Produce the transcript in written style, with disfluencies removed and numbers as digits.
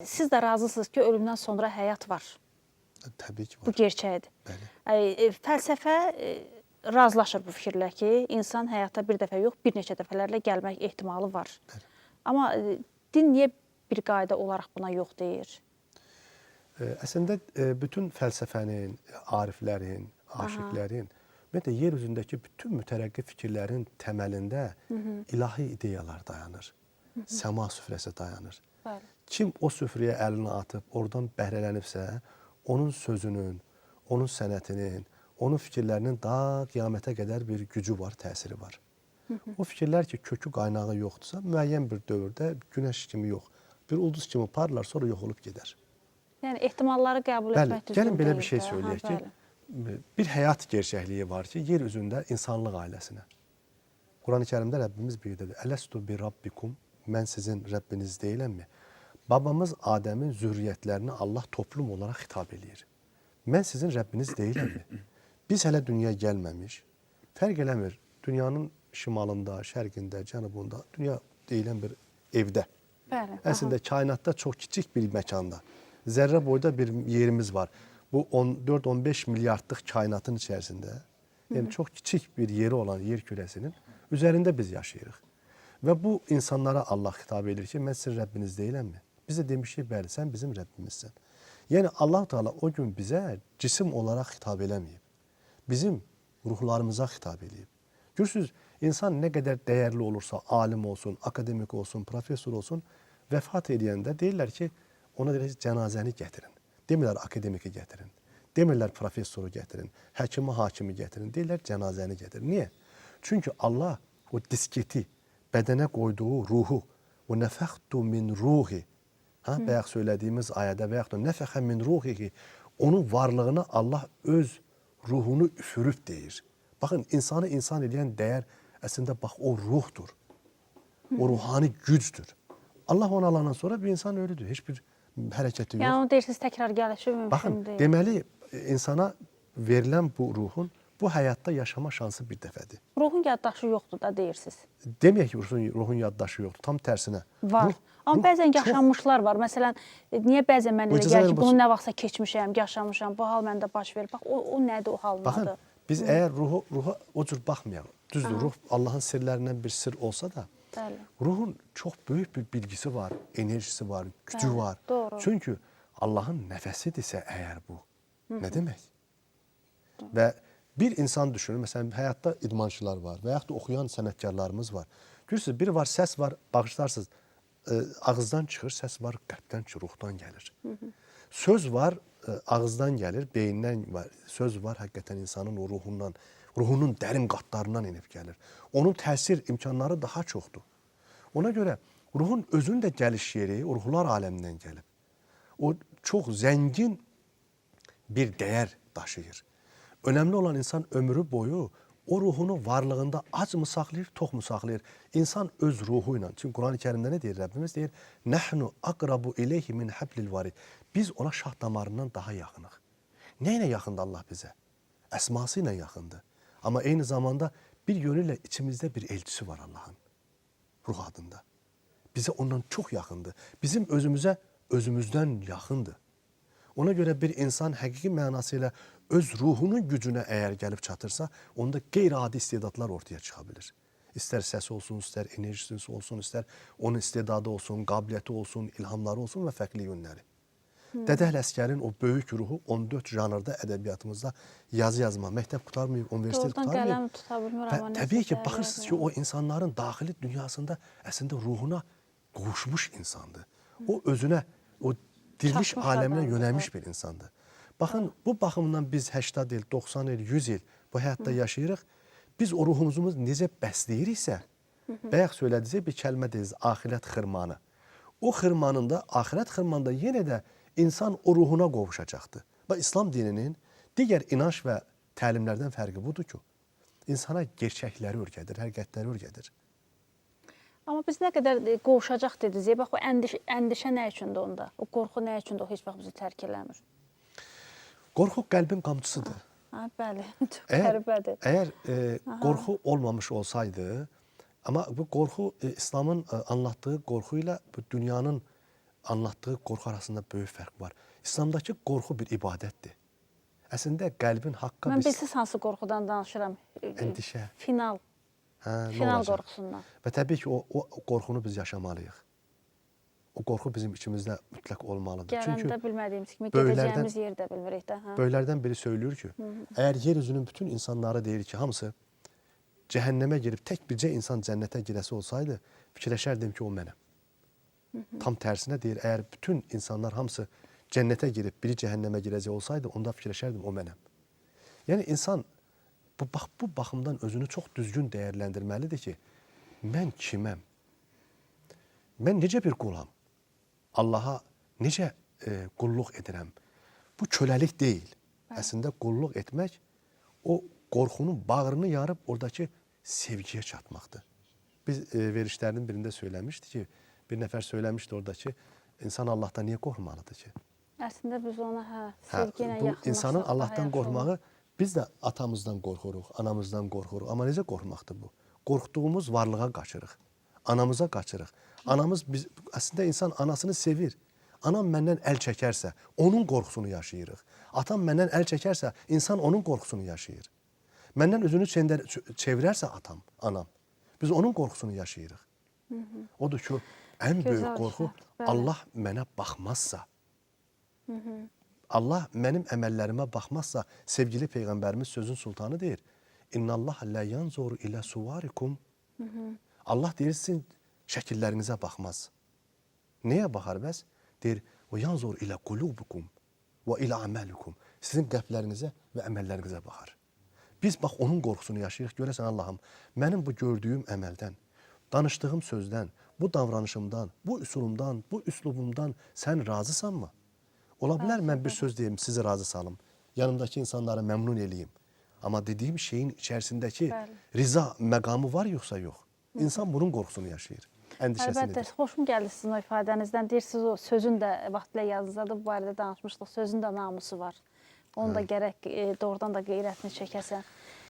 Siz də razısınız ki, ölümdən sonra həyat var. Təbii ki var. Bu gerçəkdir. Bəli. Fəlsəfə razılaşır bu fikirlə ki, insan həyata bir dəfə yox, bir neçə dəfələrlə gəlmək ehtimalı var. Bəli. Amma din niyə bir qayda olaraq buna yox deyir? Əslində bütün fəlsəfənin, ariflərin, aşiqlərin, ümumiyyətlə yer üzündəki bütün mütərəqqi fikirlərin təməlində ilahi ideyalar dayanır. Səma süfrəsi dayanır. Bəli. Kim o süfrəyə əlini atıb, oradan bəhrələnibsə, onun sözünün, onun sənətinin, onun fikirlərinin daha qiyamətə qədər bir gücü var, təsiri var. O fikirlər ki, kökü qaynağı yoxdursa, müəyyən bir dövrdə günəş kimi yox, bir ulduz kimi parlar, sonra yox olub gedər. Yəni ehtimalları qəbul etmək düzgün deyil. Gəlin belə bir şey söyləyək ki, bir həyat gerçəkliyi var ki, yer üzündə insanlıq ailəsinə. Quran-ı Kərimdə Rəbbimiz bildirir. Ələstu bi rabbikum, mən sizin Rəbbiniz deyiləmmi? Babamız Adəmin zürriyyətlərini Allah toplum olaraq xitab edir. Mən sizin Rəbbiniz deyiləmmi? Biz hələ dünya gəlməmiş, fərq eləmir. Dünyanın şimalında, şərqində, cənubunda, dünya deyilən bir evdə. Bəli. Əslində kainatda çox kiçik bir məkanda, zərrə boyda bir yerimiz var. Bu 14-15 milyardlıq kainatın içərisində, yəni çox kiçik bir yeri olan yer kürəsinin üzərində biz yaşayırıq. Və bu insanlara Allah xitab edir ki, mən sizin Rəbbiniz deyiləmmi? Biz də demişik, bəli, sən bizim Rəbbimizsən. Yəni Allah Teala o gün bizə cisim olaraq xitab eləməyib. Bizim ruhlarımıza xitab eləyib. Görürsünüz, insan nə qədər dəyərli olursa, alim olsun, akademik olsun, profesor olsun, vəfat edəndə deyirlər ki, ona deyirlər ki, cənazəni gətirin. Demirlər akademiki gətirin. Demirlər profesoru gətirin. Həkimi, hakimi gətirin. Deyirlər cənazəni gətirin. Niyə? Çünki Allah o disketi, bədənə qoyduğu ruhu, o nəfəxtu min ruhi, bayaq söylədiyimiz ayədə və yaxud da nəfəxə min ruhihi, onun varlığına Allah öz ruhunu üfürüb deyir. Baxın, insanı insan edən dəyər əslində bax o ruhdur. O ruhani gücdür. Allah onu alandan sonra bir insan ölüdür. Heç bir hərəkəti yox. Yəni onu deyirsiniz, təkrar gəlişi mümkün baxın, deyil. deməli, insana verilən bu ruhun bu həyatda yaşama şansı bir dəfədir. Ruhun yaddaşı yoxdur da deyirsiniz. Deməyək ki, ruhun yaddaşı yoxdur. Tam tərsinə. Var. Amma bəzən yaşanmışlar var. Məsələn, niyə bəzən mən elə gəlir ki, bunu nə vaxtsa keçmişəm, yaşamışam, bu hal məndə baş verir. Bax, o nədir o hal baxın, nədir? biz əgər ruha o cür baxmayaq, düzdür, ruh Allahın sirlərindən bir sir olsa da, Bəli. ruhun çox böyük bir bilgisi var, enerjisi var, gücü var. Doğru. Çünki Allahın nəfəsidirsə əgər bu, nə demək? Və bir insan düşünür, məsələn, həyatda idmançılar var və yaxud da oxuyan sənətkarlarımız var. Görürsünüz, biri var, səs var, bağışlarsınız, ağızdan çıxır, səs var, qəlbdən çıxır, ruhdan gəlir. Söz var, ağızdan gəlir, beyindən var. Söz var, həqiqətən insanın o ruhundan, ruhunun dərin qatlarından inib gəlir. Onun təsir imkanları daha çoxdur. Ona görə ruhun özünün də gəliş yeri o ruhlar aləmindən gəlib. O çox zəngin bir dəyər daşıyır. Önəmli olan insan ömrü boyu o ruhunu varlığında ac mı saxlayır, tox mu saxlayır? İnsan öz ruhu ilə. Çünki Quran-ı Kərimdə nə deyir? Rəbbimiz deyir, Nəhnu aqrabu ileyhi min hablil varid. Biz ona şah damarından daha yaxınıq. Nə ilə yaxındır Allah bizə? Əsması ilə yaxındır. Amma eyni zamanda bir yönüyle içimizdə bir elçisi var Allah'ın. Ruh adında. Bize ondan çok yakındır. Bizim özümüze özümüzden yakındır. Ona göre bir insan həqiqi mənasıyla öz ruhunun gücünə əgər gəlib çatırsa, onda qeyri-adi istedadlar ortaya çıxabilir. İstər səsi olsun, istər enerjisi olsun, istər onun istedadı olsun, qabiliyyəti olsun, ilhamları olsun və fərqli yönləri. Dədə Ələsgərin o böyük ruhu 14 janrda ədəbiyyatımızda yazı yazma, məktəb qutarmayıb, universitet qutarmayıb. Doğrudan qələm tuta bilmir amma Təbii ki, baxırsınız ki, o insanların daxili dünyasında əslində ruhuna qovuşmuş insandır. O özünə, o diriliş aləminə yönəlmiş bir insandır. Baxın, bu baxımdan biz 80 il, 90 il, 100 il bu həyatda yaşayırıq. Biz o ruhumuzu necə bəsləyiriksə, bayaq söylədiyiniz bir kəlmə deyiz, axirət xırmanı. O xırmanında, axirət xırmanında yenə də insan o ruhuna qovuşacaqdır. Və İslam dininin digər inanç və təlimlərdən fərqi budur ki, insana gerçəkləri öyrədir, həqiqətləri öyrədir. Amma biz nə qədər qovuşacaq dediniz, bax o əndişə nə üçündür onda? O qorxu nə üçündür? O heç vaxt bizi tərk eləmir. Qorxu qəlbin qamçısıdır. Bəli, çox qəribədir. Əgər qorxu olmamış olsaydı, amma bu qorxu İslamın anlattığı qorxu ilə bu dünyanın anlatdığı qorxu arasında böyük fərq var. İslamdakı qorxu bir ibadətdir. Əslində qəlbin haqqa Mən bilsiz hansı qorxudan danışıram? Endişə. Final. Hə, nə Final olacaq? qorxusundan. Və təbii ki, o qorxunu biz yaşamalıyıq. O qorxu bizim içimizdə mütləq olmalıdır. Gələndə bilmədiyimiz kimi böyüklərdən- gedəcəyimiz yeri də bilmirik də. Hə? Böyüklərdən biri söylüyor ki, əgər yer üzünün bütün insanları deyir ki, hamısı cəhənnəmə girib tək bircə insan cənnətə girəsi olsaydı, fikirləşərdim ki, o mənəm. Tam tərsinə deyir, əgər bütün insanlar hamısı cənnətə girib biri cəhənnəmə girəcək olsaydı, onda fikirləşərdim o mənəm. Yəni insan bu baxımdan özünü çox düzgün dəyərləndirməlidir ki, mən kiməm? Mən necə bir qulam? Allaha necə qulluq edirəm? Bu köləlik deyil. Əslində qulluq etmək o qorxunun bağrını yarıb oradakı sevgiyə çatmaqdır. Biz verişlərinin birində söyləmişdik ki, bir nəfər söyləmişdi oradakı insan Allahdan niyə qorxmalıdır ki? Əslində biz ona sevgi ilə Bu yaxınlaşsaq insanın daha Allahdan yaxşı olur. qorxmağı, biz də atamızdan qorxuruq, anamızdan qorxuruq. Amma necə qorxmaqdır bu? Qorxduğumuz varlığa qaçırıq, anamıza qaçırıq. Əslində insan anasını sevir. Anam məndən əl çəkərsə, onun qorxusunu yaşayırıq. Atam məndən əl çəkərsə, insan onun qorxusunu yaşayır. Məndən özünü çevirərsə atam, anam, biz onun qorxusunu yaşayırıq. Odur ki, ən böyük Gözəl qorxu şərt, bəli. Allah mənə baxmazsa, Allah mənim əməllərimə baxmazsa, sevgili Peyğəmbərimiz sözün sultanı deyir, İnnallah lə yanzuru ilə suvarikum. Allah deyir, sizin şəkillərinizə baxmaz. Nəyə baxar bəs? Deyir, və yanzur ilə qulubukum və ilə əməlikum. Sizin qəlblərinizə və əməllərinizə baxar. Biz bax onun qorxusunu yaşayırıq. Görəsən Allahım, mənim bu gördüyüm əməldən, danışdığım sözdən, bu davranışımdan, bu üsulumdan, bu üslubumdan sən razısanmı? Ola bilər mən bir söz deyim, sizi razı salım. Yanımdakı insanları məmnun eləyim. Amma dediyim şeyin içərisindəki riza məqamı var yoxsa yox? İnsan bunun qorxusunu yaşayır. Əndişəsinidir. Əlbəttə, xoşum gəldi sizin o ifadənizdən. Deyirsiniz, o sözün də vaxtilə yazınızda bu barədə danışmışdıq. Sözün də namusu var. Onu da gərək doğrudan da qeyrətini çəkəsən.